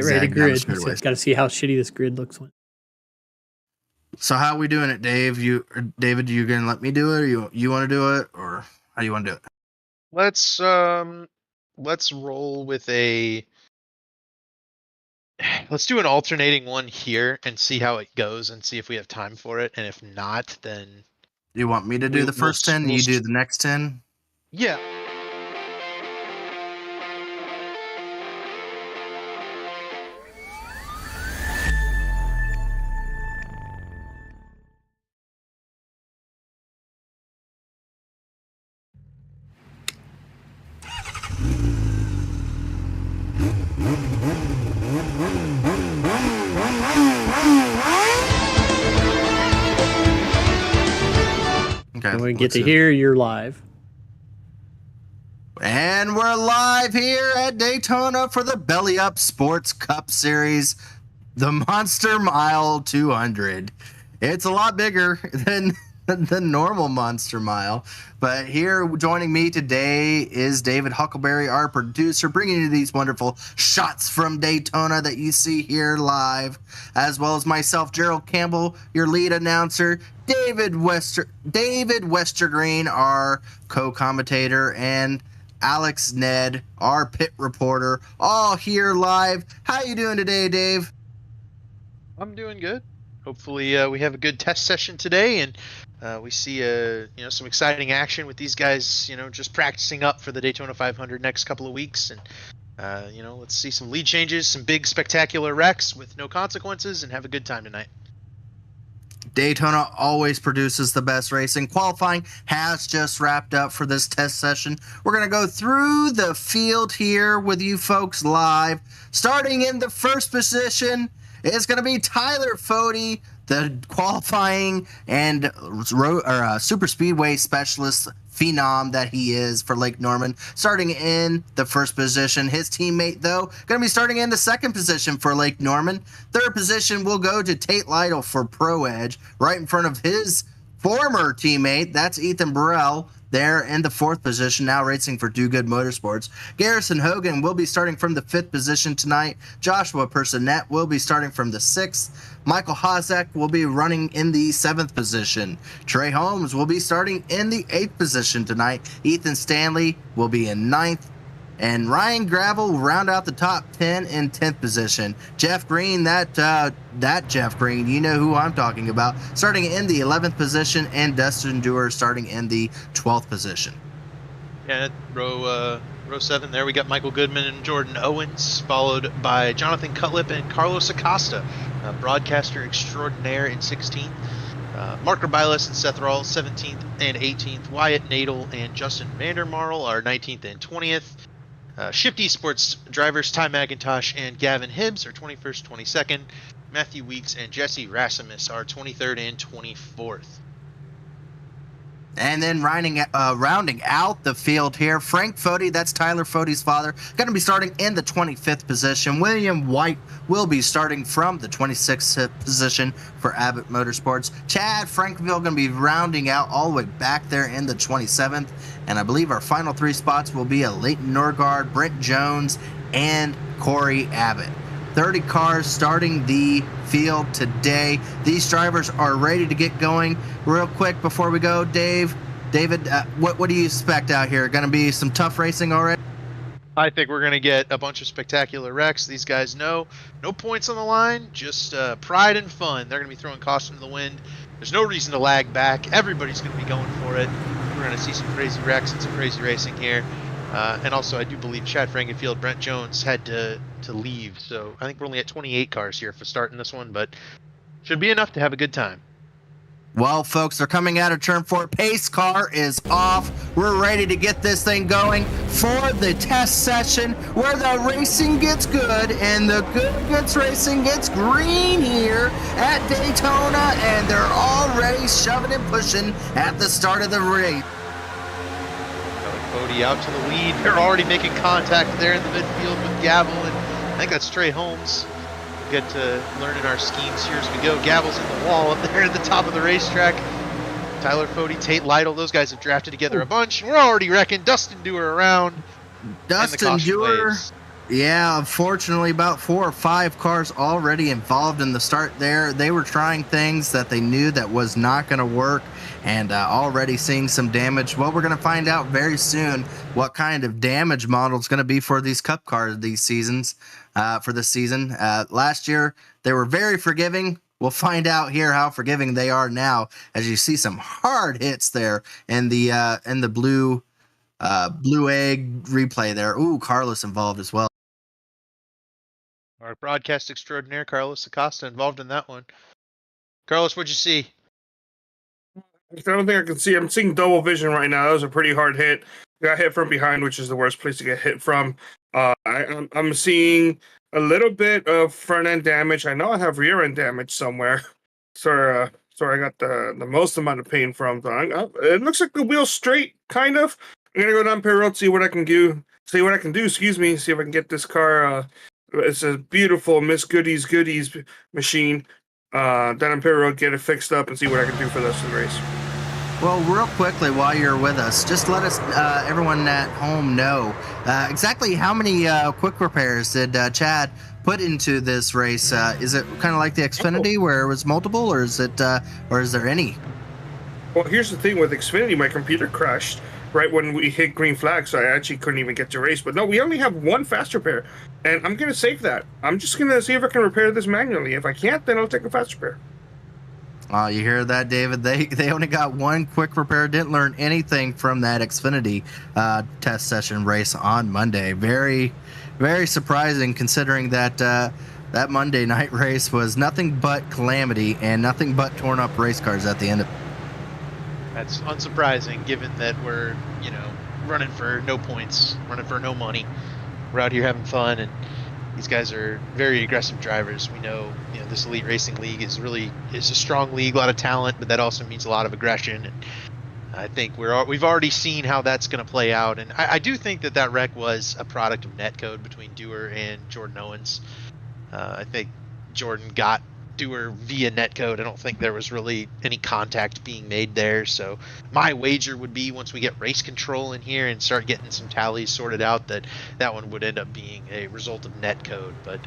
Get ready to zag down the grid. straightaways. Got to see how shitty this grid looks when. So how are we doing it, Dave? David, you gonna let me do it, or you want to do it, or how do you want to do it? Let's roll with a. Let's do an alternating one here and see how it goes, and see if we have time for it. And if not, then Do you want me to do the first 10? You do the next 10? Yeah. Okay. And we get to hear you're live. And we're live here at Daytona for the Belly Up Sports Cup Series, the Monster Mile 200. It's a lot bigger than the normal Monster Mile, but here joining me today is David Huckleberry, our producer, bringing you these wonderful shots from Daytona that you see here live, as well as myself, Gerald Campbell, your lead announcer, David Westergreen, our co-commentator, and Alex Ned, our pit reporter, all here live. How you doing today, Dave? I'm doing good. Hopefully, we have a good test session today, and we see some exciting action with these guys. Just practicing up for the Daytona 500 next couple of weeks, and let's see some lead changes, some big spectacular wrecks with no consequences, and have a good time tonight. Daytona always produces the best racing. Qualifying has just wrapped up for this test session. We're going to go through the field here with you folks live. Starting in the first position is going to be Tyler Fode, the qualifying and super speedway specialist phenom that he is for Lake Norman, starting in the first position. His teammate, though, going to be starting in the second position for Lake Norman. Third position will go to Tate Lytle for Pro Edge, right in front of his former teammate. That's Ethan Burrell there in the fourth position, now racing for Do Good Motorsports. Garrison Hogan will be starting from the fifth position tonight. Joshua Personette will be starting from the sixth. Michael Hozek will be running in the seventh position. Trey Holmes will be starting in the eighth position tonight. Ethan Stanley will be in ninth. And Ryan Gravel will round out the top 10 in 10th position. Jeff Green, that Jeff Green, you know who I'm talking about, starting in the 11th position, and Dustin Dewar starting in the 12th position. Yeah, row 7 there, we got Michael Goodman and Jordan Owens, followed by Jonathan Cutlip and Carlos Acosta, broadcaster extraordinaire in 16th. Mark Rabilas and Seth Rawls, 17th and 18th. Wyatt Nadel and Justin Vandermarl are 19th and 20th. Shift Esports drivers Ty McIntosh and Gavin Hibbs are 21st, 22nd. Matthew Weeks and Jesse Rasmus are 23rd and 24th. And then rounding out the field here, Frank Fode, that's Tyler Fode's father, going to be starting in the 25th position. William White will be starting from the 26th position for Abbott Motorsports. Chad Frankville going to be rounding out all the way back there in the 27th. And I believe our final three spots will be a Leighton Norgard, Brent Jones, and Corey Abbott. 30 cars starting the field today. These drivers are ready to get going. Real quick before we go, David, what do you expect out here? Going to be some tough racing already? I think we're going to get a bunch of spectacular wrecks. These guys know no points on the line, just pride and fun. They're going to be throwing caution to the wind. There's no reason to lag back. Everybody's going to be going for it. We're going to see some crazy wrecks and some crazy racing here. And also, I do believe Chad Frankenfield, Brent Jones had to leave. So I think we're only at 28 cars here for starting this one, but should be enough to have a good time. Well, folks, they're coming out of turn 4. Pace car is off. We're ready to get this thing going for the test session where the racing gets good and the good gets racing gets green here at Daytona, and they're already shoving and pushing at the start of the race. Fode out to the lead. They're already making contact there in the midfield with Gavel, and I think that's Trey Holmes. We'll get to learning our schemes here as we go. Gavel's in the wall up there at the top of the racetrack. Tyler Fode, Tate Lytle, those guys have drafted together a bunch. We're already wrecking. Dustin Dewar around. Dustin Dewar Yeah, unfortunately, about 4 or 5 cars already involved in the start there. They were trying things that they knew that was not going to work, and already seeing some damage. Well, we're going to find out very soon what kind of damage model is going to be for these Cup cars these seasons. For this season, last year they were very forgiving. We'll find out here how forgiving they are now, as you see some hard hits there in the blue egg replay there. Ooh, Carlos involved as well. Our broadcast extraordinaire, Carlos Acosta, involved in that one. Carlos, what'd you see? I don't think I can see. I'm seeing double vision right now. That was a pretty hard hit. Got hit from behind, which is the worst place to get hit from. I'm seeing a little bit of front end damage. I know I have rear end damage somewhere. So I got the most amount of pain from. It looks like the wheel's straight, kind of. I'm gonna go down pit road, see what I can do. Excuse me. See if I can get this car. It's a beautiful Miss Goodies machine. Down on pit road, get it fixed up, and see what I can do for the rest of the race. Well, real quickly, while you're with us, just let us, everyone at home, know exactly how many quick repairs did Chad put into this race. Is it kind of like the Xfinity where it was multiple, or is there any? Well, here's the thing with Xfinity, my computer crashed right when we hit green flag, so I actually couldn't even get to race. But no, we only have one fast repair, and I'm going to save that. I'm just going to see if I can repair this manually. If I can't, then I'll take a fast repair. Oh, you hear that, David? They only got one quick repair. Didn't learn anything from that Xfinity test session race on Monday. Very, very surprising, considering that that Monday night race was nothing but calamity and nothing but torn up race cars at the end of it. That's unsurprising, given that we're, running for no points, running for no money. We're out here having fun, and these guys are very aggressive drivers. We know, this elite racing league is a strong league, a lot of talent, but that also means a lot of aggression. And I think we've already seen how that's going to play out. And I do think that wreck was a product of netcode between Dewar and Jordan Owens. I think Jordan got Dewar via netcode. I don't think there was really any contact being made there. So my wager would be, once we get race control in here and start getting some tallies sorted out, that one would end up being a result of netcode. But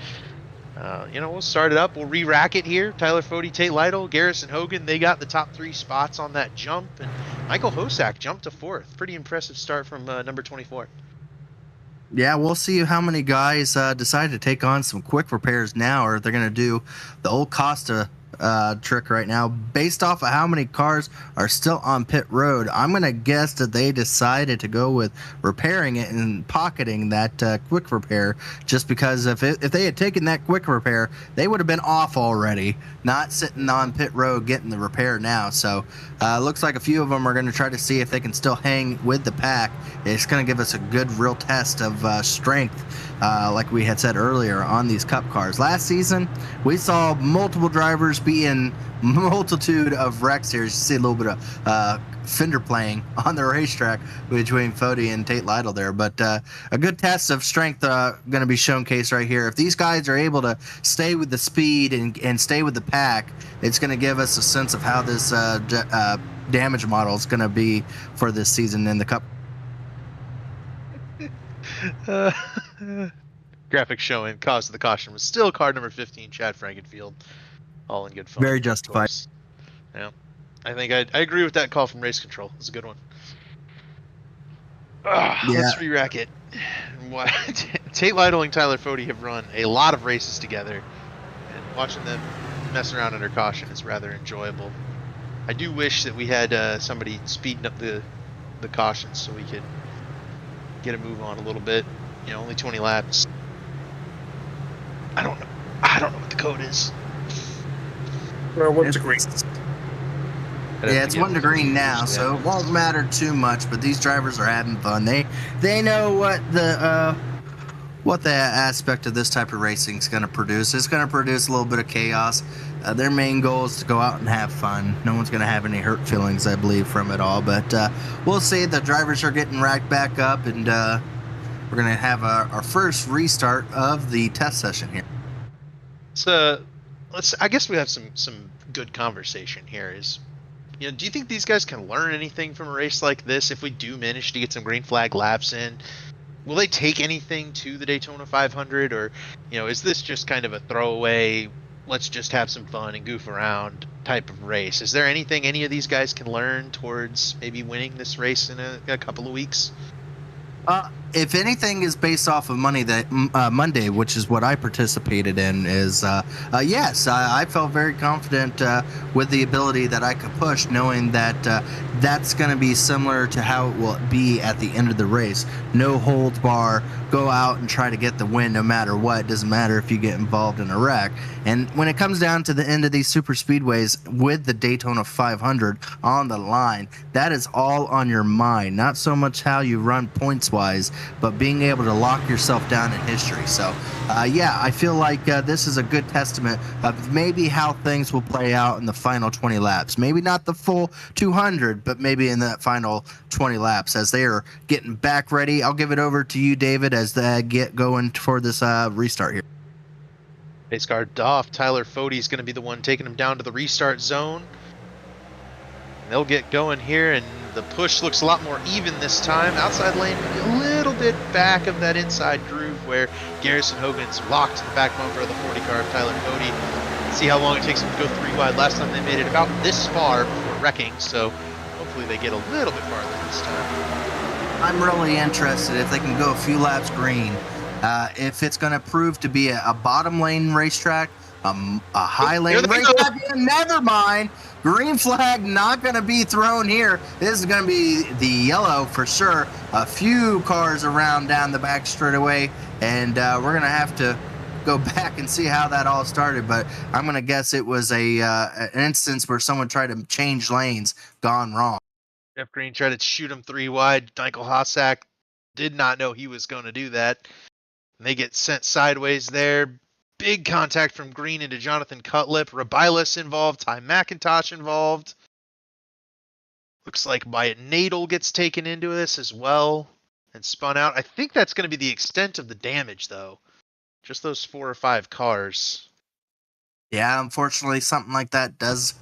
we'll start it up. We'll re-rack it here. Tyler Fode, Tate Lytle, Garrison Hogan, they got the top 3 spots on that jump. And Michael Hosack jumped to 4th. Pretty impressive start from number 24. Yeah, we'll see how many guys decide to take on some quick repairs now, or if they're going to do the old Costa trick right now. Based off of how many cars are still on pit road, I'm going to guess that they decided to go with repairing it and pocketing that quick repair, just because if they had taken that quick repair, they would have been off already, not sitting on pit road getting the repair now. So looks like a few of them are going to try to see if they can still hang with the pack. It's going to give us a good real test of strength, like we had said earlier, on these Cup cars. Last season, we saw multiple drivers be in multitude of wrecks here. You see a little bit of fender playing on the racetrack between Fode and Tate Lytle there. But a good test of strength going to be showcased right here. If these guys are able to stay with the speed and stay with the pack, it's going to give us a sense of how this damage model is going to be for this season in the Cup. Graphics showing cause of the caution was still car number 15, Chad Frankenfield. All in good fun. Very justified. Yeah, I think I agree with that call from race control. It's a good one. Let's re-rack it. Tate Lytle and Tyler Fode have run a lot of races together, and watching them mess around under caution is rather enjoyable. I do wish that we had somebody speeding up the cautions so we could get a move on a little bit. Only 20 laps. I don't know what the code is. Well, 1 degree. Yeah, it's 1 degree now, so it won't matter too much. But these drivers are having fun. They know what the aspect of this type of racing is going to produce. It's going to produce a little bit of chaos. Their main goal is to go out and have fun. No one's going to have any hurt feelings, I believe, from it all. But we'll see. The drivers are getting racked back up, and we're going to have our first restart of the test session here. So I guess we have some good conversation here. Do you think these guys can learn anything from a race like this if we do manage to get some green flag laps in? will they take anything to the Daytona 500, or is this just kind of a throwaway, let's just have some fun and goof around type of race? Is there anything any of these guys can learn towards maybe winning this race in a couple of weeks? If anything is based off of Monday, which is what I participated in, is yes, I felt very confident with the ability that I could push, knowing that that's going to be similar to how it will be at the end of the race. No holds bar, go out and try to get the win no matter what. It doesn't matter if you get involved in a wreck. And when it comes down to the end of these super speedways with the Daytona 500 on the line, that is all on your mind, not so much how you run points wise, but being able to lock yourself down in history. So yeah, I feel like this is a good testament of maybe how things will play out in the final 20 laps. Maybe not the full 200, but maybe in that final 20 laps as they are getting back ready. I'll give it over to you, David, as they get going for this restart here. Pace car off. Tyler Fode's going to be the one taking him down to the restart zone. And they'll get going here, and the push looks a lot more even this time. Outside lane, a little bit back of that inside groove where Garrison Hogan's locked to the back bumper of the 40 car of Tyler Fode. See how long it takes him to go 3 wide. Last time they made it about this far before wrecking, so hopefully they get a little bit farther this time. I'm really interested if they can go a few laps green. If it's going to prove to be a bottom lane racetrack, a high lane racetrack, never mind. Green flag not going to be thrown here. This is going to be the yellow for sure. A few cars around down the back straightaway, and we're going to have to go back and see how that all started. But I'm going to guess it was an instance where someone tried to change lanes gone wrong. Jeff Green tried to shoot him 3 wide. Michael Hossack did not know he was going to do that. And they get sent sideways there. Big contact from Green into Jonathan Cutlip. Rabilas involved. Ty McIntosh involved. Looks like Wyatt Nadel gets taken into this as well and spun out. I think that's going to be the extent of the damage, though. Just those 4 or 5 cars. Yeah, unfortunately, something like that does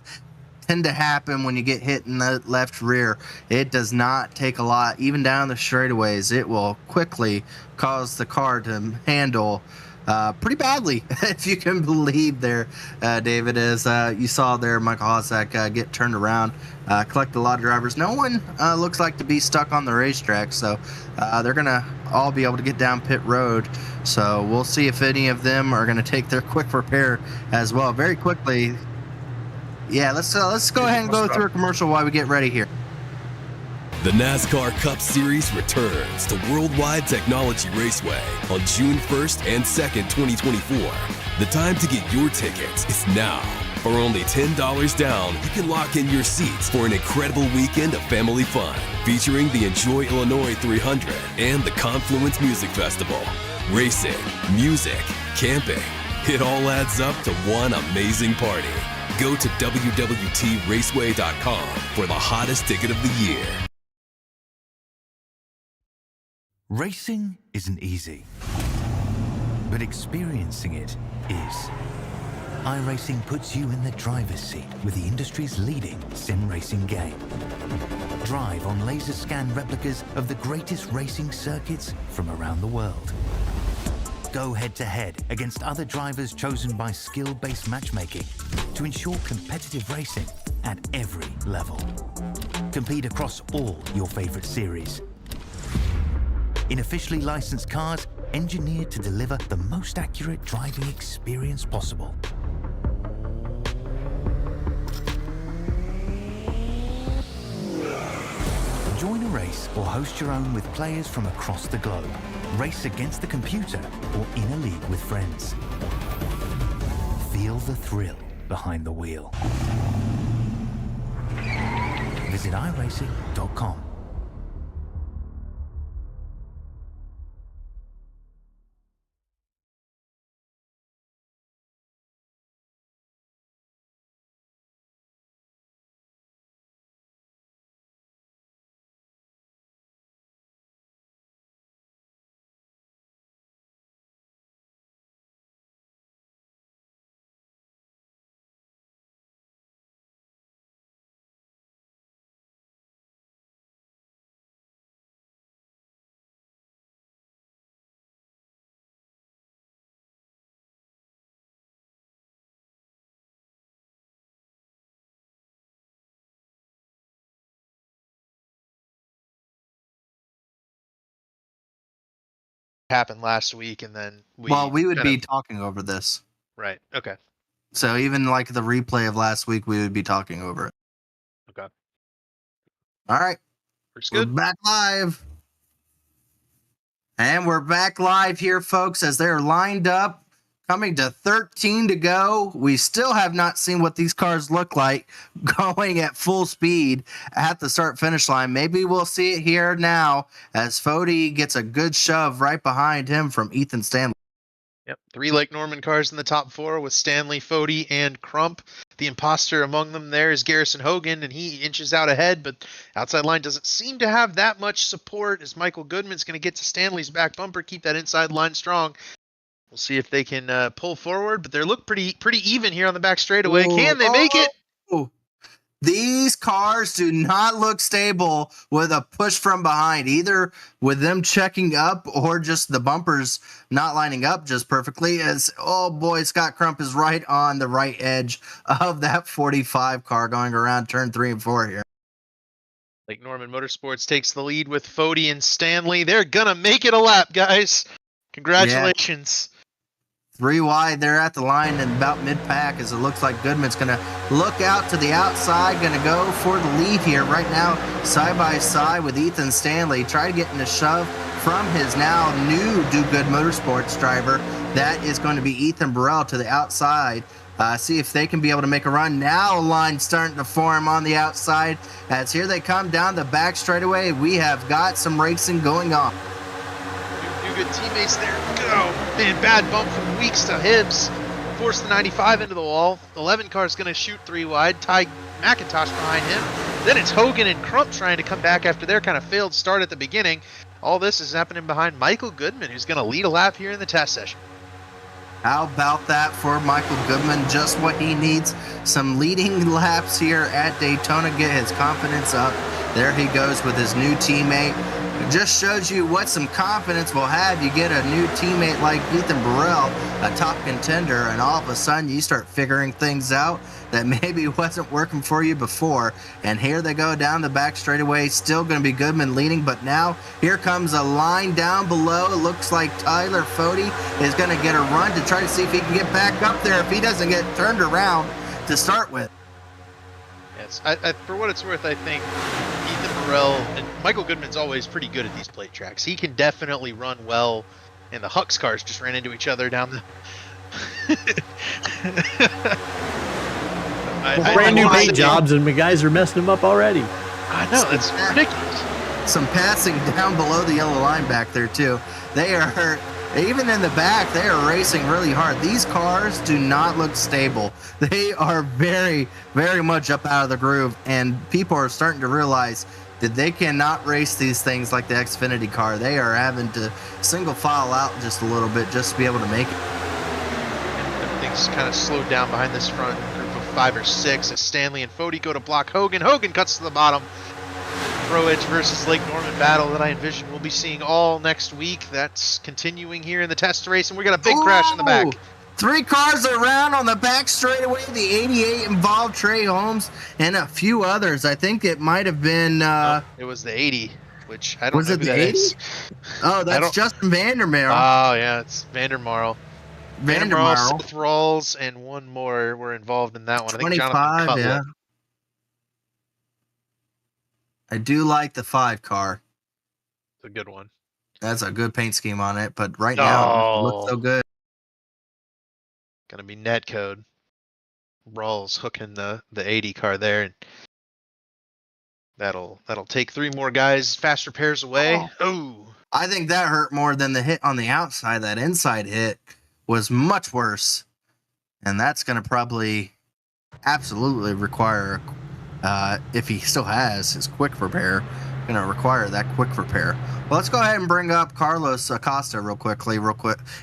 tend to happen when you get hit in the left rear. It does not take a lot. Even down the straightaways, it will quickly cause the car to handle pretty badly, if you can believe there, David, as you saw there, Michael Hossack get turned around, collect a lot of drivers. No one looks like to be stuck on the racetrack, so they're going to all be able to get down pit road. So we'll see if any of them are going to take their quick repair as well very quickly. Yeah, let's go ahead and go through a commercial while we get ready here. The NASCAR Cup Series returns to Worldwide Technology Raceway on June 1st and 2nd, 2024. The time to get your tickets is now. For only $10 down, you can lock in your seats for an incredible weekend of family fun, featuring the Enjoy Illinois 300 and the Confluence Music Festival. Racing, music, camping, it all adds up to one amazing party. Go to www.raceway.com for the hottest ticket of the year. Racing isn't easy, but experiencing it is. iRacing puts you in the driver's seat with the industry's leading sim racing game. Drive on laser scan replicas of the greatest racing circuits from around the world. Go head-to-head against other drivers chosen by skill-based matchmaking to ensure competitive racing at every level. Compete across all your favorite series. In officially licensed cars, engineered to deliver the most accurate driving experience possible. Join a race or host your own with players from across the globe. Race against the computer or in a league with friends. Feel the thrill behind the wheel. Visit iRacing.com. happened last week, and then we would kind be of- talking over this. right. Okay. So even like the replay of last week, we would be talking over it. Okay. All right. Works We're good. back live. And we're back live here, folks, as they're lined up, coming to 13 to go. We still have not seen what these cars look like going at full speed at the start-finish line. Maybe we'll see it here now as Fody gets a good shove right behind him from Ethan Stanley. Yep. 3 Lake Norman cars in the top 4 with Stanley, Fody, and Crump. The imposter among them there is Garrison Hogan, and he inches out ahead, but outside line doesn't seem to have that much support as Michael Goodman's going to get to Stanley's back bumper, keep that inside line strong. We'll see if they can pull forward, but they look pretty even here on the back straightaway. Can they make it? These cars do not look stable with a push from behind, either with them checking up or just the bumpers not lining up just perfectly. As, oh boy, Scott Crump is right on the right edge of that 45 car going around turn 3 and 4 here. Lake Norman Motorsports takes the lead with Fody and Stanley. They're going to make it a lap, guys. Congratulations. 3 wide, they're at the line and about mid-pack as it looks like Goodman's going to look out to the outside, going to go for the lead here right now, side by side with Ethan Stanley. Try to get in a shove from his now new Do Good Motorsports driver. That is going to be Ethan Burrell to the outside. See if they can be able to make a run. Now a line starting to form on the outside as here they come down the back straightaway. We have got some racing going on. Good teammates there. Go. Man, bad bump from Weeks to Hibbs. Force the 95 into the wall. 11 car's going to shoot 3 wide. Ty McIntosh behind him. Then it's Hogan and Crump trying to come back after their kind of failed start at the beginning. All this is happening behind Michael Goodman, who's going to lead a lap here in the test session. How about that for Michael Goodman? Just what he needs. Some leading laps here at Daytona. Get his confidence up. There he goes with his new teammate. It just shows you what some confidence will have. You get a new teammate like Ethan Burrell, a top contender, and all of a sudden you start figuring things out that maybe wasn't working for you before. And here they go down the back straightaway. Still going to be Goodman leading, but now here comes a line down below. It looks like Tyler Fody is going to get a run to try to see if he can get back up there if he doesn't get turned around to start with. Yes, for what it's worth, I think Ethan Burrell and Michael Goodman's always pretty good at these plate tracks. He can definitely run well, and the Hux cars just ran into each other down the. Brand new paint jobs, and the guys are messing them up already. I know, that's ridiculous. Some passing down below the yellow line back there too. They are, even in the back, they are racing really hard. These cars do not look stable. They are very, very much up out of the groove, and people are starting to realize that they cannot race these things like the Xfinity car. They are having to single file out just a little bit just to be able to make it. Everything's kind of slowed down behind this front group of 5 or 6 as Stanley and Fody go to block Hogan. Hogan cuts to the bottom. Pro Edge versus Lake Norman battle that I envision we'll be seeing all next week. That's continuing here in the test race, and we got a big crash in the back. 3 cars around on the back straightaway. The 88 involved Trey Holmes and a few others. I think it might have been. It was the 80, which I don't was know it who the that 80? is. Oh, that's Justin Vandermeer. Oh, yeah, it's Vandermarl. Vandermarl. Seth Rawls, and one more were involved in that one. I think 25, Jonathan Cutler. yeah. I do like the 5 car. It's a good one. That's a good paint scheme on it, but right now it looks so good. Gonna be net code. Rawls hooking the 80 car there, and that'll take 3 more guys. Fast repairs away. Oh. I think that hurt more than the hit on the outside. That inside hit was much worse, and that's going to probably absolutely require, if he still has his quick repair, going to require that quick repair. Well, let's go ahead and bring up Carlos Acosta real quick,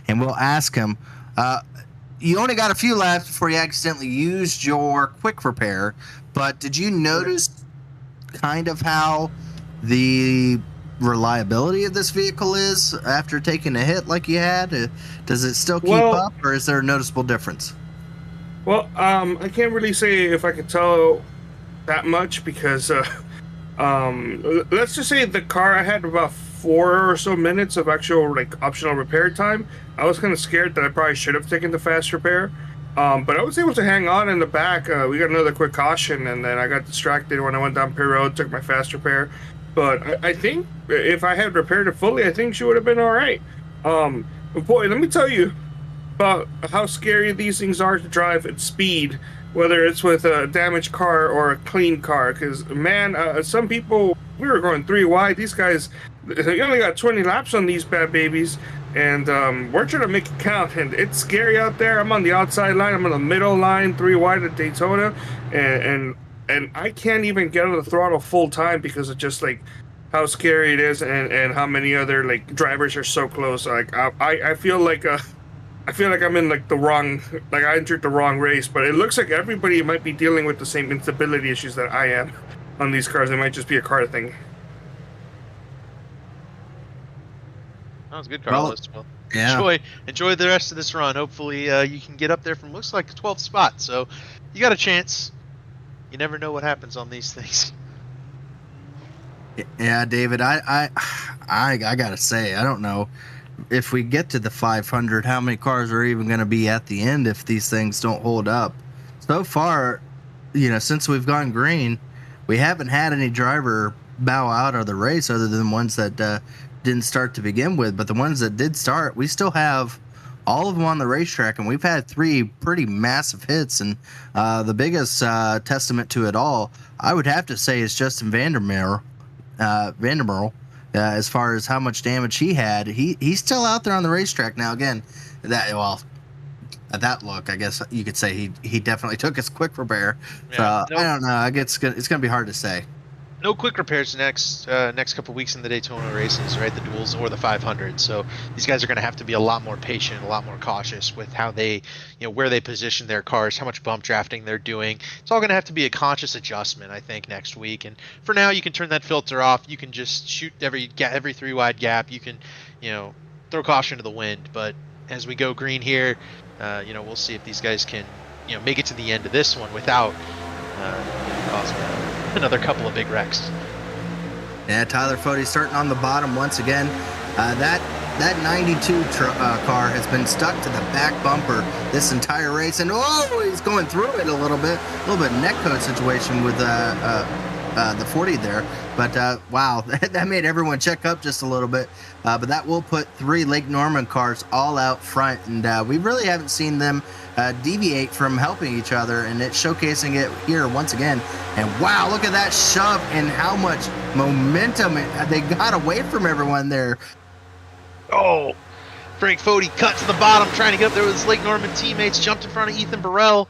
and we'll ask him. You only got a few laps before you accidentally used your quick repair, but did you notice kind of how the reliability of this vehicle is after taking a hit like you had? Does it still keep up, or is there a noticeable difference? Well, I can't really say if I could tell that much because let's just say the car, I had about 4 or so minutes of actual like optional repair time. I was kind of scared that I probably should have taken the fast repair. But I was able to hang on in the back. We got another quick caution, and then I got distracted when I went down pit road, took my fast repair. But I think if I had repaired it fully, I think she would have been all right. But boy, let me tell you about how scary these things are to drive at speed, whether it's with a damaged car or a clean car. Because, man, some people, we were going 3 wide. These guys, they only got 20 laps on these bad babies. And we're trying to make it count, and it's scary out there. I'm on the outside line. I'm on the middle line, 3 wide at Daytona, and I can't even get on the throttle full time because of just like how scary it is, and how many other like drivers are so close. Like I feel like I'm in like the wrong, like I entered the wrong race. But it looks like everybody might be dealing with the same instability issues that I am on these cars. It might just be a car thing. That was good, Carlos. Well, Yeah. enjoy the rest of this run. Hopefully, you can get up there from looks like the 12th spot. So, you got a chance. You never know what happens on these things. Yeah, David, I gotta say, I don't know if we get to the 500, how many cars are even going to be at the end if these things don't hold up. So far, since we've gone green, we haven't had any driver bow out of the race other than ones that didn't start to begin with. But the ones that did start, we still have all of them on the racetrack, and we've had 3 pretty massive hits. And the biggest testament to it all, I would have to say, is Justin Vandermeer. As far as how much damage he had, he's still out there on the racetrack now. Again, at that look, I guess you could say he definitely took his quick repair. Yeah, So I don't know. I guess it's gonna be hard to say. No quick repairs next couple weeks in the Daytona races, right? The duels or the 500. So these guys are going to have to be a lot more patient, a lot more cautious with how they, where they position their cars, how much bump drafting they're doing. It's all going to have to be a conscious adjustment, I think, next week. And for now, you can turn that filter off. You can just shoot every 3 wide gap. You can, throw caution to the wind. But as we go green here, we'll see if these guys can, make it to the end of this one without causing another couple of big wrecks. Yeah, Tyler Fode starting on the bottom once again. That 92 car has been stuck to the back bumper this entire race, and he's going through it a little bit neck code situation with the 40 there. But wow, that made everyone check up just a little bit. But that will put 3 Lake Norman cars all out front, and we really haven't seen them deviate from helping each other, and it's showcasing it here once again. And wow, look at that shove and how much momentum they got away from everyone there. Oh, Frank Fode cut to the bottom, trying to get up there with his Lake Norman teammates, jumped in front of Ethan Burrell.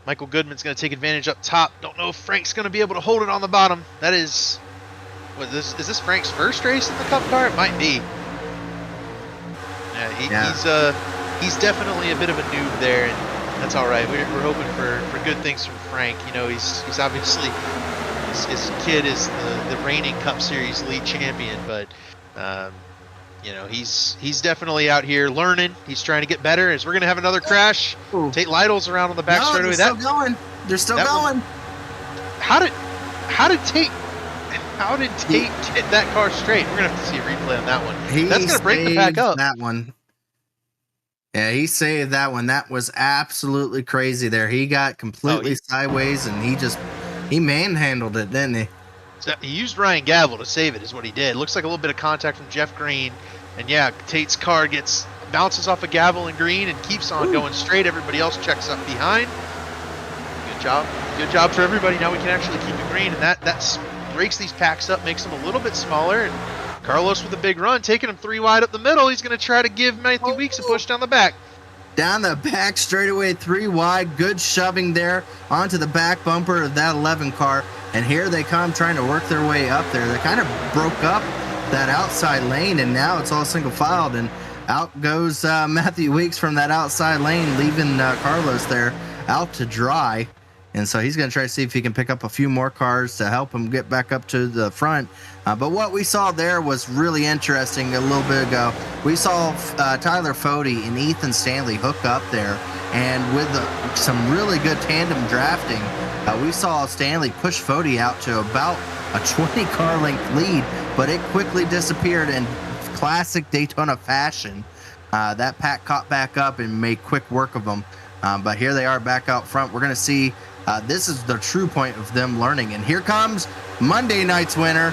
Michael Goodman's going to take advantage up top. Don't know if Frank's going to be able to hold it on the bottom. That is, is this Frank's first race in the Cup car? It might be. Yeah, he's definitely a bit of a noob there, and that's all right. We're hoping for good things from Frank. He's obviously, his kid is the reigning Cup Series lead champion, but he's definitely out here learning. He's trying to get better. As we're gonna have another crash. Ooh. Tate Lytle's around on the back straightaway. They're still going. They're still going. How did Tate get that car straight? We're gonna have to see a replay on that one. That's gonna break the pack up. That one. Yeah, he saved that one. That was absolutely crazy there. He got completely sideways, and he manhandled it, didn't he? So he used Ryan Gavel to save it, is what he did. Looks like a little bit of contact from Jeff Green. And yeah, Tate's car bounces off of Gavel and Green and keeps on going straight. Everybody else checks up behind. Good job. Good job for everybody. Now we can actually keep it green, and that breaks these packs up, makes them a little bit smaller. And Carlos with a big run, taking him 3 wide up the middle. He's going to try to give Matthew Weeks a push down the back. Down the back straightaway, 3 wide. Good shoving there onto the back bumper of that 11 car. And here they come trying to work their way up there. They kind of broke up that outside lane, and now it's all single filed. And out goes Matthew Weeks from that outside lane, leaving Carlos there out to dry. And so he's going to try to see if he can pick up a few more cars to help him get back up to the front. But what we saw there was really interesting a little bit ago. We saw Tyler Fode and Ethan Stanley hook up there, and with some really good tandem drafting, We saw Stanley push Fody out to about a 20-car length lead, but it quickly disappeared in classic Daytona fashion. That pack caught back up and made quick work of them. But here they are back out front. We're going to see this is the true point of them learning. And here comes Monday night's winner,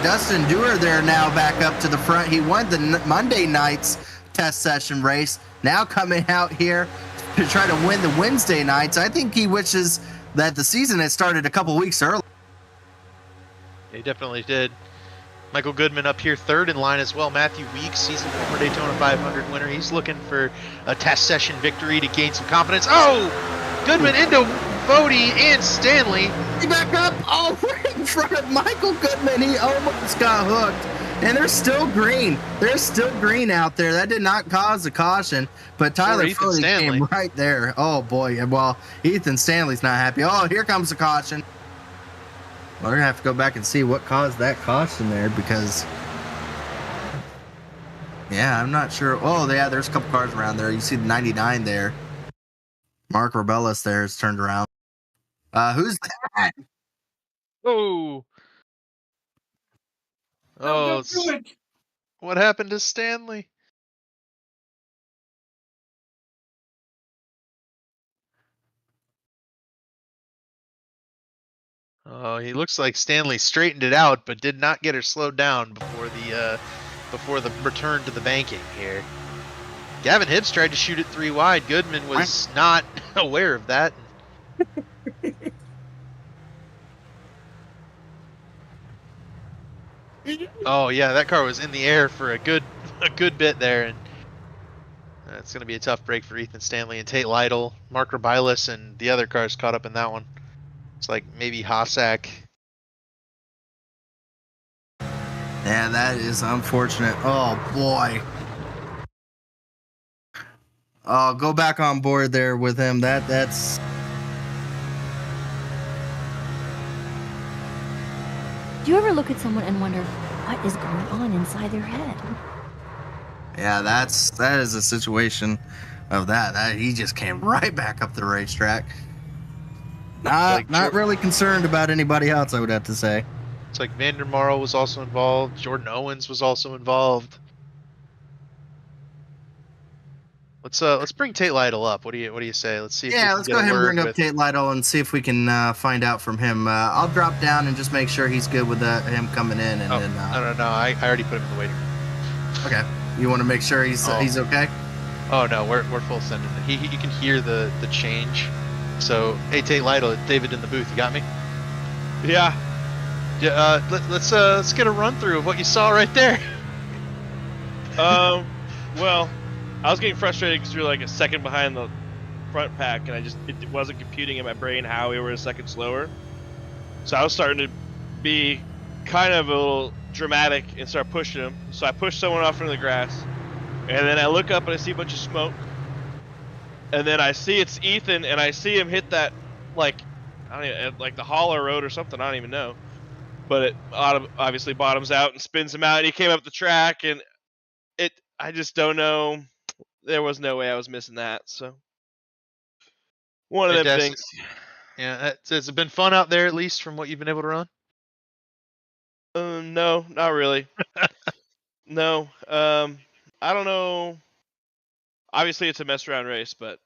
Dustin Dewar there now back up to the front. He won the Monday night's test session race. Now coming out here to try to win the Wednesday nights. I think he wishes that the season had started a couple weeks early. He definitely did. Michael Goodman up here third in line as well. Matthew Weeks, he's a former Daytona 500 winner. He's looking for a test session victory to gain some confidence. Oh! Goodman into Fody and Stanley. He back up. Oh, right in front of Michael Goodman. He almost got hooked. And they're still green. There's still green out there. That did not cause a caution. But Tyler Fody came right there. Oh, boy. Well, Ethan Stanley's not happy. Oh, here comes the caution. Well, we're going to have to go back and see what caused that caution there because, yeah, I'm not sure. Oh, yeah, there's a couple cars around there. You see the 99 there. Mark Rebellis there is turned around. Who's that? Oh. Oh, what happened to Stanley? Oh, he looks like Stanley straightened it out, but did not get her slowed down before the return to the banking here. Gavin Hibbs tried to shoot it 3 wide. Goodman was not aware of that. Oh yeah, that car was in the air for a good bit there, and it's going to be a tough break for Ethan Stanley and Tate Lytle. Mark Rabilis and the other cars caught up in that one. It's like maybe Hossack. Yeah, that is unfortunate. Oh boy. Oh, go back on board there with him. That's. Do you ever look at someone and wonder what is going on inside their head? Yeah, that is a situation of that he just came right back up the racetrack. Not really concerned about anybody else, I would have to say. It's like Vandermarl was also involved. Jordan Owens was also involved. Let's bring Tate Lytle up. What do you say? Let's see. If let's go ahead and bring up Tate Lytle and see if we can find out from him. I'll drop down and just make sure he's good with him coming in. And no. I already put him in the waiting room. Okay. You want to make sure he's okay? Oh no, we're full sending. You can hear the change. So hey, Tate Lytle, David in the booth. You got me? Yeah. Yeah. Let's get a run through of what you saw right there. Well, I was getting frustrated because we were like a second behind the front pack, and it wasn't computing in my brain how we were a second slower. So I was starting to be kind of a little dramatic and start pushing him. So I pushed someone off into the grass, and then I look up and I see a bunch of smoke, and then I see it's Ethan, and I see him hit that like the Holler Road or something. I don't even know, but it obviously bottoms out and spins him out, and he came up the track, and I just don't know. There was no way I was missing that. So one of them things. Yeah, has it been fun out there at least from what you've been able to run? No, not really. No. I don't know. Obviously, it's a mess around race, but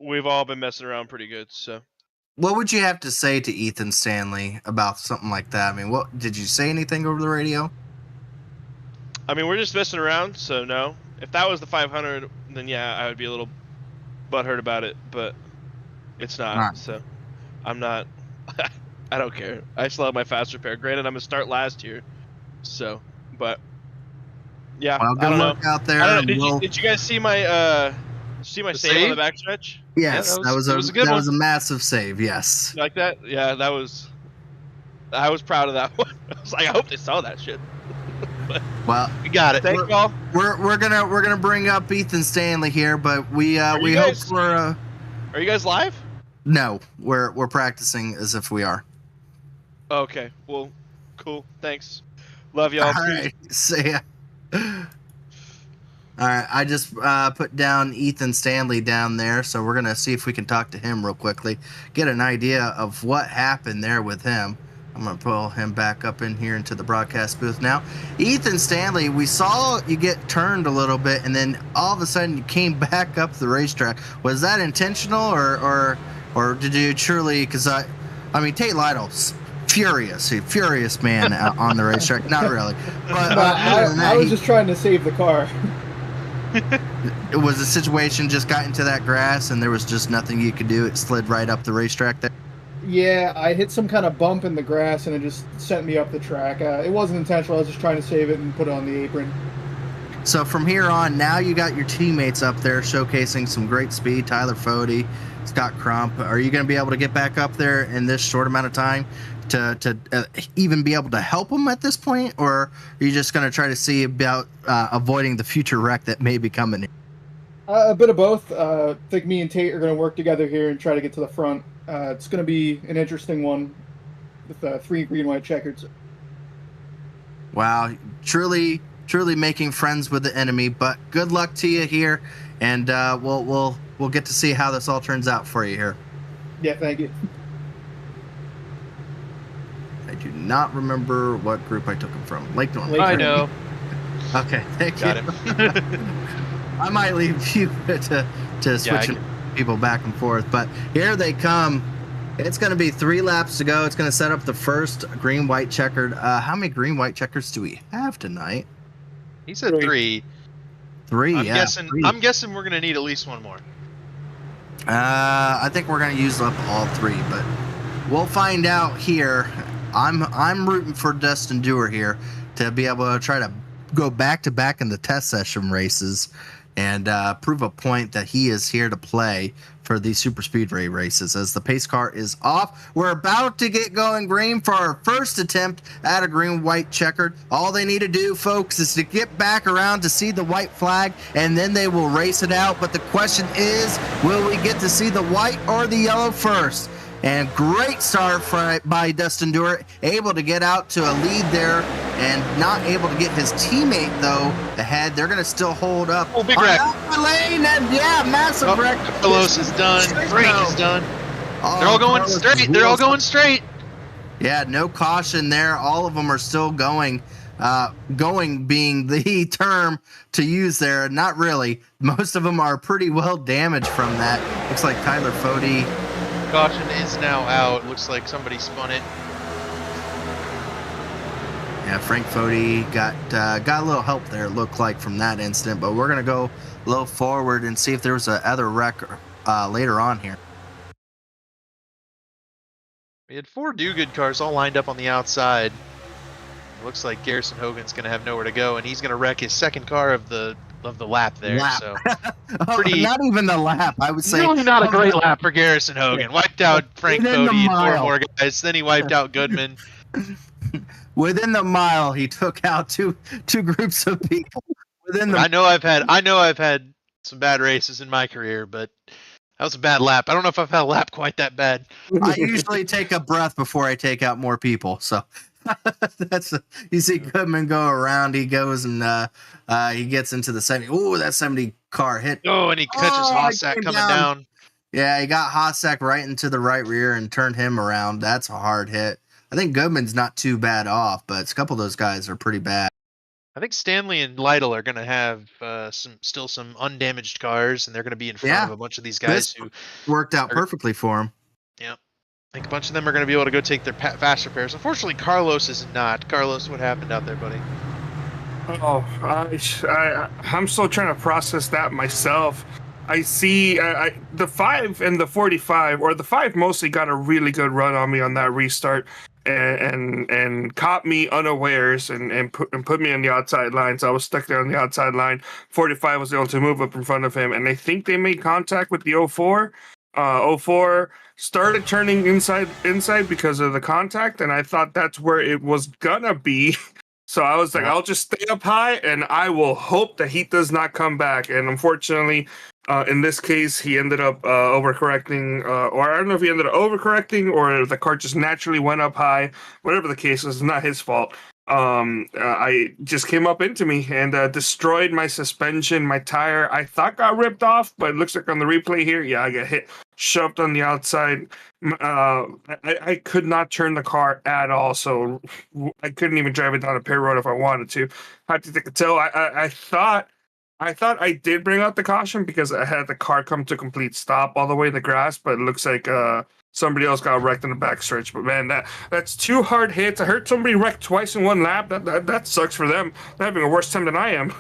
we've all been messing around pretty good. So, what would you have to say to Ethan Stanley about something like that? I mean, what did you say anything over the radio? I mean, we're just messing around, so no. If that was the 500, then yeah, I would be a little butthurt about it, but it's not. So I'm not. I don't care. I still have my fast repair. Granted, I'm gonna start last year, so but yeah, well, I don't know. Out there. Did you guys see my save on the backstretch? Yes, yeah, that was a massive save. Yes, like that. Yeah, that was. I was proud of that one. I was like, I hope they saw that shit. But well, we got it. Thank y'all. We're gonna bring up Ethan Stanley here, but we hope for. Are you guys live? No, we're practicing as if we are. Okay. Well, cool. Thanks. Love y'all. All right. See ya. All right, I just put down Ethan Stanley down there, so we're gonna see if we can talk to him real quickly, get an idea of what happened there with him. I'm gonna pull him back up in here into the broadcast booth now. Ethan Stanley, we saw you get turned a little bit, and then all of a sudden you came back up the racetrack. Was that intentional, or did you truly? Because I mean, Tate Lytle's furious man on the racetrack. Not really, but I was just trying to save the car. It was a situation, just got into that grass and there was just nothing you could do. It slid right up the racetrack there. Yeah, I hit some kind of bump in the grass and it just sent me up the track. It wasn't intentional. I was just trying to save it and put it on the apron. So from here on, now you got your teammates up there showcasing some great speed. Tyler Fode, Scott Crump. Are you going to be able to get back up there in this short amount of time to even be able to help them at this point? Or are you just going to try to see about avoiding the future wreck that may be coming? A bit of both. I think me and Tate are going to work together here and try to get to the front. It's going to be an interesting one with 3 green-white checkers. Wow, truly making friends with the enemy. But good luck to you here, and we'll get to see how this all turns out for you here. Yeah, thank you. I do not remember what group I took him from. Lake Norman. I know. Okay, thank Got you. it. I might leave you to switch people back and forth, but here they come. It's going to be 3 laps to go. It's going to set up the first green-white checkered. How many green-white checkers do we have tonight? He said 3. 3, I'm yeah. guessing. 3. I'm guessing we're gonna need at least one more. I think we're going to use up all 3, but we'll find out here. I'm rooting for Dustin Dewar here to be able to try to go back-to-back in the test session races and prove a point that he is here to play for the super speedway races. As the pace car is off, we're about to get going green for our first attempt at a green-white checkered. All they need to do, folks, is to get back around to see the white flag, and then they will race it out. But the question is, will we get to see the white or the yellow first? And great start by Dustin Dewar, able to get out to a lead there and not able to get his teammate, though, ahead. They're going to still hold up. Oh, big wreck. Lane, and yeah, massive wreck. Carlos is done. Frank is done. They're all going straight. They're all going straight. Yeah, no caution there. All of them are still going. Going being the term to use there. Not really. Most of them are pretty well damaged from that. Looks like Tyler Fode. Caution is now out. Looks like somebody spun it. Yeah, Frank Fode got a little help there, it looked like, from that incident. But we're going to go a little forward and see if there was a other wreck later on here. We had 4 do-good cars all lined up on the outside. It looks like Garrison Hogan's going to have nowhere to go, and he's going to wreck his second car of the lap there. So pretty, not even the lap, I would say. Really not a great lap for Garrison Hogan. Wiped out Frank Within the Fode and 4 mile. more guys. Then he wiped out Goodman. Within the mile, he took out two groups of people. Within the I know I've had some bad races in my career, but that was a bad lap. I don't know if I've had a lap quite that bad. I usually take a breath before I take out more people. So that's you see Goodman go around. He goes and he gets into the 70. Oh, that 70 car hit. Oh, and he catches Hossack coming down. Yeah, he got Hossack right into the right rear and turned him around. That's a hard hit. I think Goodman's not too bad off, but a couple of those guys are pretty bad. I think Stanley and Lytle are going to have some undamaged cars, and they're going to be in front of a bunch of these guys who worked out perfectly for him. Yeah, I think a bunch of them are going to be able to go take their fast repairs. Unfortunately, Carlos is not. Carlos, what happened out there, buddy? Oh, I'm still trying to process that myself. I see the 5 and the 45, or the 5 mostly got a really good run on me on that restart, and caught me unawares and put me on the outside line. So I was stuck there on the outside line. 45 was able to move up in front of him, and I think they made contact with the 04. 04 started turning inside because of the contact, and I thought that's where it was gonna be. So I was like, I'll just stay up high, and I will hope that he does not come back. And unfortunately, in this case, he ended up overcorrecting, or I don't know if he ended up overcorrecting or the car just naturally went up high. Whatever the case is, not his fault. I just came up into me and destroyed my suspension. My tire, I thought got ripped off, but it looks like on the replay here, yeah, I got hit, shoved on the outside. I could not turn the car at all, so I couldn't even drive it down a pit road if I wanted to. I had to take a tow. I thought I did bring out the caution because I had the car come to a complete stop all the way in the grass, but it looks like somebody else got wrecked in the backstretch. But man, that's 2 hard hits. I heard somebody wrecked twice in 1 lap. That sucks for them. They're having a worse time than I am.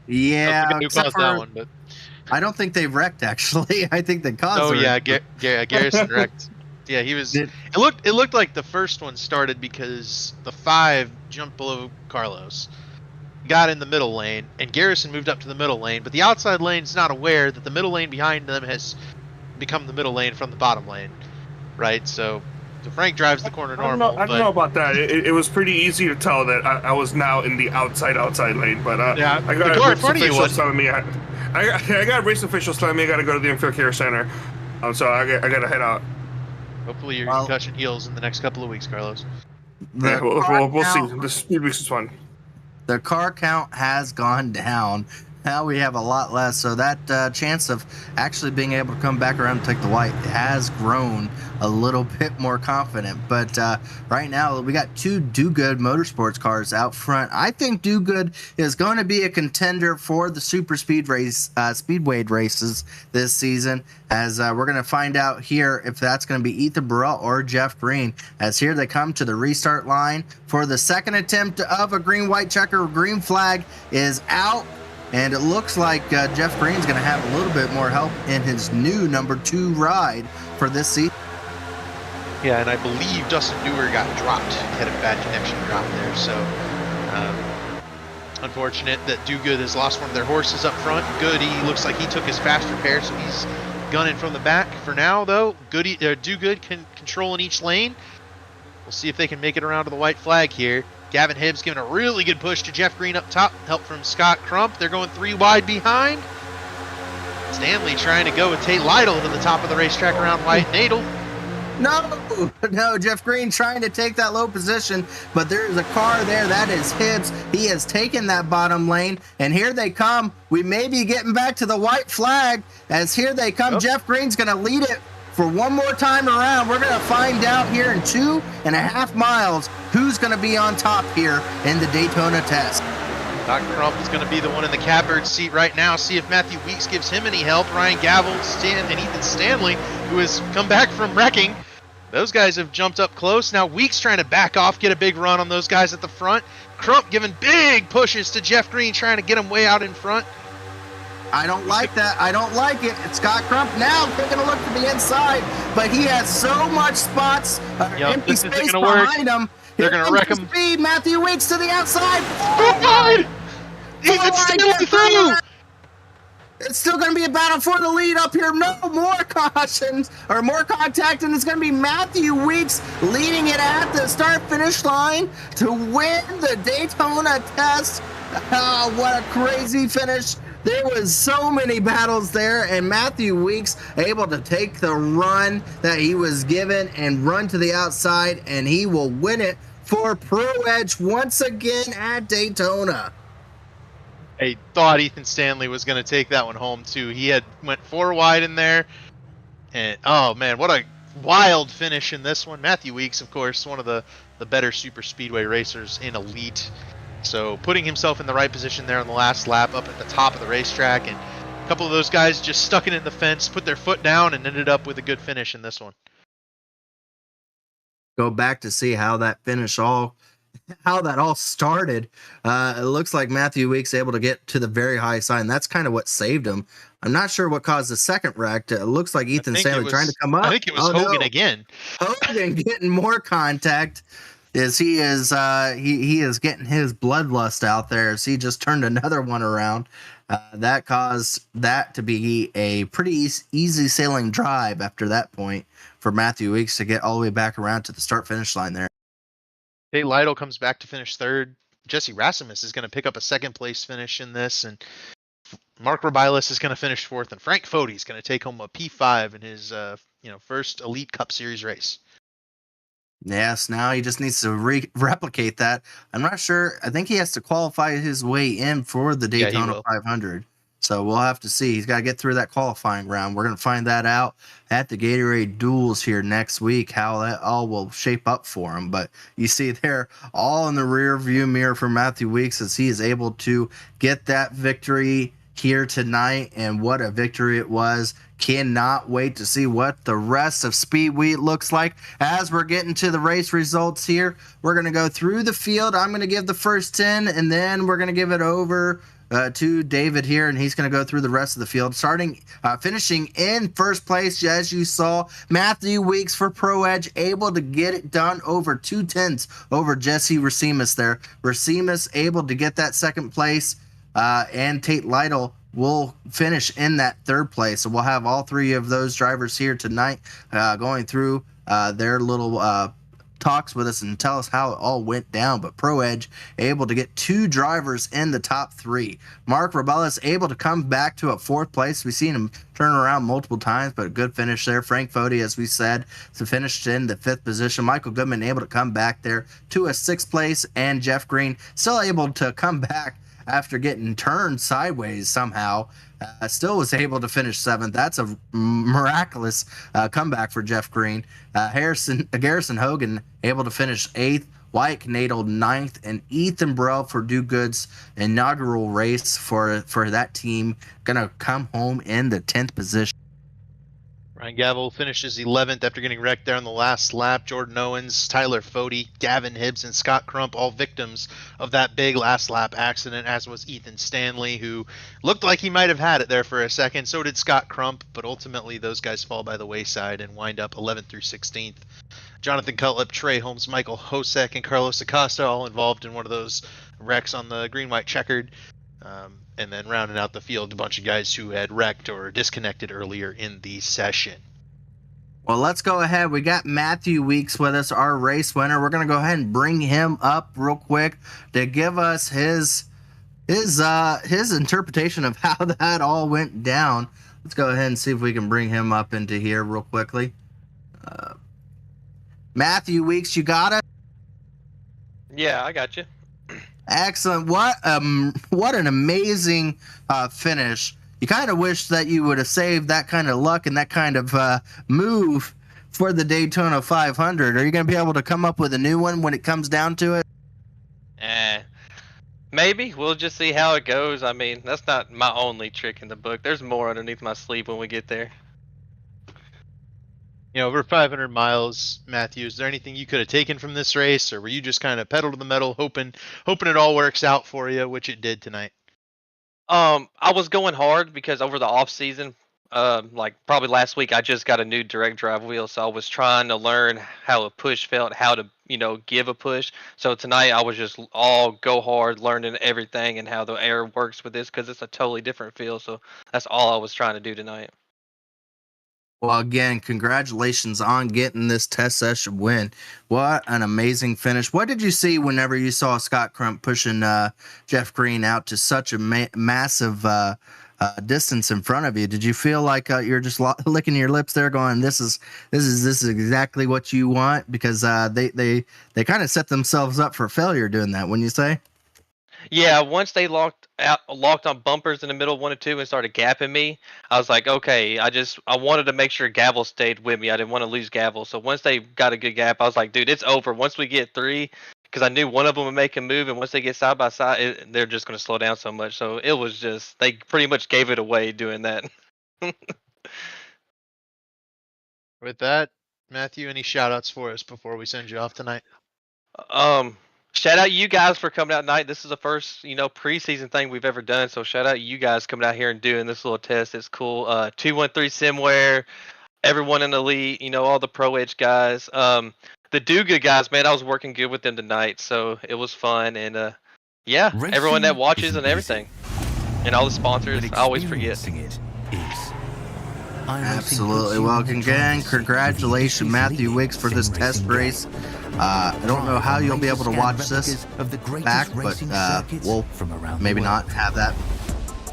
Yeah, I don't think who except caused for that one, but I don't think they wrecked actually. I think they caused. oh the yeah, wreck. Garrison wrecked. Yeah, he was. Did- It looked like the first one started because the 5 jumped below Carlos, got in the middle lane, and Garrison moved up to the middle lane, but the outside lane's not aware that the middle lane behind them has become the middle lane from the bottom lane, right? So Frank drives the corner normal. I don't know about that. It was pretty easy to tell that I was now in the outside lane. But yeah, I got the car in race front of you officials was. telling me I got race officials telling me I got to go to the infield care center. So I got to head out. Hopefully your concussion heals in the next couple of weeks, Carlos. Yeah, we'll see. The speed weeks is fun. The car count has gone down. Now we have a lot less, so that chance of actually being able to come back around and take the white has grown a little bit more confident. But right now, we got 2 Do-Good Motorsports cars out front. I think Do-Good is going to be a contender for the super speedway races this season, as we're going to find out here if that's going to be Ethan Burrell or Jeff Green, as here they come to the restart line for the second attempt of a green-white checker. Green flag is out. And it looks like Jeff Green's going to have a little bit more help in his new number 2 ride for this season. Yeah, and I believe Dustin Dewar got dropped. He had a bad connection drop there, so unfortunate that Do-Good has lost one of their horses up front. Goody looks like he took his fast repair, so he's gunning from the back. For now, though, Do-Good can control in each lane. We'll see if they can make it around to the white flag here. Gavin Hibbs giving a really good push to Jeff Green up top. Help from Scott Crump. They're going 3 wide behind. Stanley trying to go with Tate Lytle to the top of the racetrack around White Nadel. No, Jeff Green trying to take that low position, but there's a car there. That is Hibbs. He has taken that bottom lane, and here they come. We may be getting back to the white flag, as here they come. Yep. Jeff Green's going to lead it for one more time around. We're going to find out here in 2.5 miles who's going to be on top here in the Daytona test. Dr. Crump is going to be the one in the catbird seat right now. See if Matthew Weeks gives him any help. Ryan Gavel, and Ethan Stanley, who has come back from wrecking. Those guys have jumped up close. Now Weeks trying to back off, get a big run on those guys at the front. Crump giving big pushes to Jeff Green, trying to get him way out in front. I don't like that. I don't like it. It's Scott Crump now taking a look to the inside, but he has so much spots, empty space behind him. They're going to wreck him. Speed. Matthew Weeks to the outside. Oh, Ethan Stanley through. It's still going to be a battle for the lead up here. No more cautions or more contact, and it's going to be Matthew Weeks leading it at the start-finish line to win the Daytona test. Oh, what a crazy finish. There was so many battles there, and Matthew Weeks able to take the run that he was given and run to the outside, and he will win it for Pro Edge once again at Daytona. I thought Ethan Stanley was going to take that one home too. He had went 4 wide in there, and oh man, what a wild finish in this one. Matthew Weeks, of course, one of the better super speedway racers in Elite. So putting himself in the right position there on the last lap up at the top of the racetrack, and a couple of those guys just stuck it in the fence, put their foot down, and ended up with a good finish in this one. Go back to see how that all started. It looks like Matthew Weeks able to get to the very high side, and that's kind of what saved him. I'm not sure what caused the second wreck. It looks like Ethan Stanley trying to come up. I think it was Hogan again. Hogan getting more contact. Is he is getting his bloodlust out there as he just turned another one around. That caused that to be a pretty easy sailing drive after that point for Matthew Weeks to get all the way back around to the start-finish line there. Tate Lytle comes back to finish 3rd. Jesse Rasmus is going to pick up a 2nd place finish in this, and Mark Robilas is going to finish 4th, and Frank Fody is going to take home a P5 in his first Elite Cup Series race. Yes, now he just needs to replicate that. I'm not sure. I think he has to qualify his way in for the Yeah, he Daytona will. 500. So we'll have to see. He's got to get through that qualifying round. We're going to find that out at the Gatorade Duels here next week, how that all will shape up for him. But you see there, all in the rear view mirror for Matthew Weeks as he is able to get that victory here tonight. And what a victory it was. Cannot wait to see what the rest of Speed Week looks like. As we're getting to the race results here, we're going to go through the field. I'm going to give the first 10, and then we're going to give it over to David here, and he's going to go through the rest of the field. Finishing in first place, as you saw, Matthew Weeks for Pro Edge, able to get it done over 2/10 over Jesse Racimus there. Racimus able to get that second place, and Tate Lytle will finish in that third place. So we'll have all three of those drivers here tonight going through their little talks with us and tell us how it all went down. But Pro Edge able to get 2 drivers in the top 3. Mark Rabellis able to come back to a 4th place. We've seen him turn around multiple times, but a good finish there. Frank Foti, as we said, finished in the 5th position. Michael Goodman able to come back there to a 6th place, and Jeff Green still able to come back after getting turned sideways somehow. Still was able to finish 7th. That's a miraculous comeback for Jeff Green. Garrison Hogan able to finish 8th. Wyatt Knadel 9th, and Ethan Burrell for Do Good's inaugural race for that team gonna come home in the 10th position. Ryan Gavel finishes 11th after getting wrecked there on the last lap. Jordan Owens, Tyler Foti, Gavin Hibbs, and Scott Crump, all victims of that big last lap accident, as was Ethan Stanley, who looked like he might have had it there for a second. So did Scott Crump, but ultimately those guys fall by the wayside and wind up 11th through 16th. Jonathan Cutlip, Trey Holmes, Michael Hosek, and Carlos Acosta all involved in one of those wrecks on the green-white checkered. And then rounding out the field, a bunch of guys who had wrecked or disconnected earlier in the session. Well, let's go ahead. We got Matthew Weeks with us, our race winner. We're going to go ahead and bring him up real quick to give us his interpretation of how that all went down. Let's go ahead and see if we can bring him up into here real quickly. Matthew Weeks, you got it? Yeah, I got you. Excellent. What an amazing finish. You kind of wish that you would have saved that kind of luck and that kind of move for the Daytona 500. Are you going to be able to come up with a new one when it comes down to it? Maybe. We'll just see how it goes. I mean, that's not my only trick in the book. There's more underneath my sleeve when we get there. You know, over 500 miles, Matthew, is there anything you could have taken from this race, or were you just kind of pedal to the metal, hoping it all works out for you, which it did tonight? I was going hard because over the off season, like probably last week, I just got a new direct drive wheel, so I was trying to learn how a push felt, how to give a push. So tonight I was just all go hard, learning everything and how the air works with this, because it's a totally different feel. So that's all I was trying to do tonight. Well, again, congratulations on getting this test session win. What an amazing finish. What did you see whenever you saw Scott Crump pushing Jeff Green out to such a massive distance in front of you? Did you feel like you're just licking your lips there going, this is exactly what you want? Because they kind of set themselves up for failure doing that, wouldn't you say? Yeah, once they locked on bumpers in the middle of 1 and 2 and started gapping me, I was like, okay, I wanted to make sure Gavel stayed with me. I didn't want to lose Gavel. So once they got a good gap, I was like, dude, it's over. Once we get 3, because I knew one of them would make a move, and once they get side by side, they're just going to slow down so much. So it was just, they pretty much gave it away doing that. With that, Matthew, any shout outs for us before we send you off tonight? Shout out you guys for coming out tonight. This is the first, preseason thing we've ever done. So shout out you guys coming out here and doing this little test. It's cool. 213 Simware, everyone in the elite, all the Pro Edge guys. The Do Good guys, man, I was working good with them tonight, so it was fun. And yeah, Racing everyone that watches isn't and everything, and all the sponsors. I always forget. It is. Absolutely. Well, again, congratulations, Matthew Wicks, for this test race. I don't know how you'll be able to watch this back, but we'll maybe not have that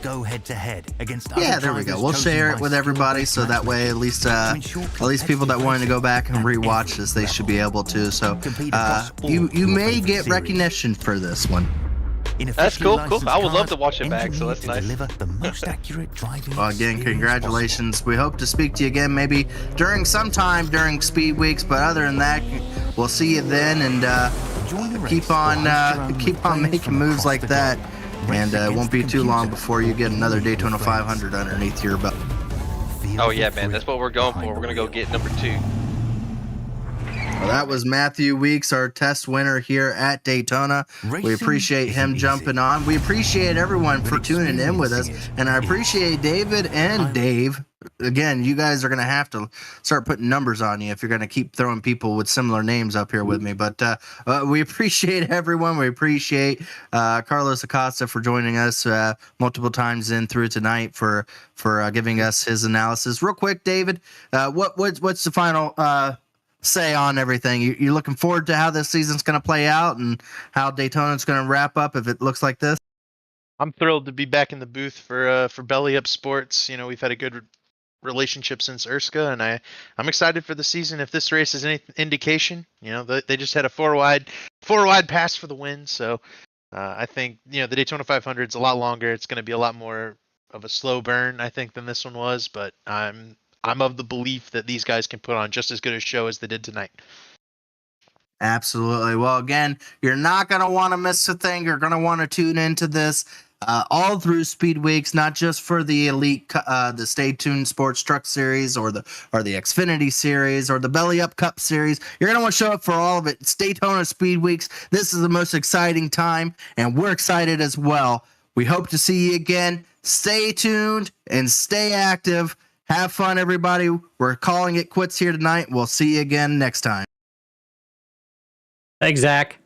go head-to-head against Yeah, other there we go. drivers We'll chosen share by it with skilled everybody, so that way at least people that wanted to go back and rewatch this, they should be able to. So you may get recognition for this one. That's cool. I would love to watch it back, so that's nice. Deliver the most accurate driving Well, again, experience congratulations. We hope to speak to you again maybe sometime during Speed Weeks, but other than that, we'll see you then, and keep on making moves like that, and it won't be too long before you get another Daytona 500 underneath your belt. Oh yeah, man, that's what we're going for. We're gonna go get number 2. Well, that was Matthew Weeks, our test winner here at Daytona. We appreciate him jumping on. We appreciate everyone for tuning in with us. And I appreciate David and Dave. Again, you guys are going to have to start putting numbers on you if you're going to keep throwing people with similar names up here with me. But we appreciate everyone. We appreciate Carlos Acosta for joining us multiple times in through tonight for giving us his analysis. Real quick, David, what's the final say on everything? You looking forward to how this season's going to play out and how Daytona's going to wrap up if it looks like this? I'm thrilled to be back in the booth for Belly Up Sports. You know, we've had a good relationship since Erska, and I'm excited for the season. If this race is any indication, you know, they just had a four wide pass for the win. So I think, you know, the Daytona 500 is a lot longer. It's going to be a lot more of a slow burn, I think, than this one was. But I'm of the belief that these guys can put on just as good a show as they did tonight. Absolutely. Well, again, you're not going to want to miss a thing. You're going to want to tune into this all through Speed Weeks, not just for the Elite, the Stay Tuned Sports Truck Series or the Xfinity Series or the Belly Up Cup Series. You're going to want to show up for all of it. It's Daytona Speed Weeks. This is the most exciting time, and we're excited as well. We hope to see you again. Stay tuned and stay active. Have fun, everybody. We're calling it quits here tonight. We'll see you again next time. Thanks, Zach.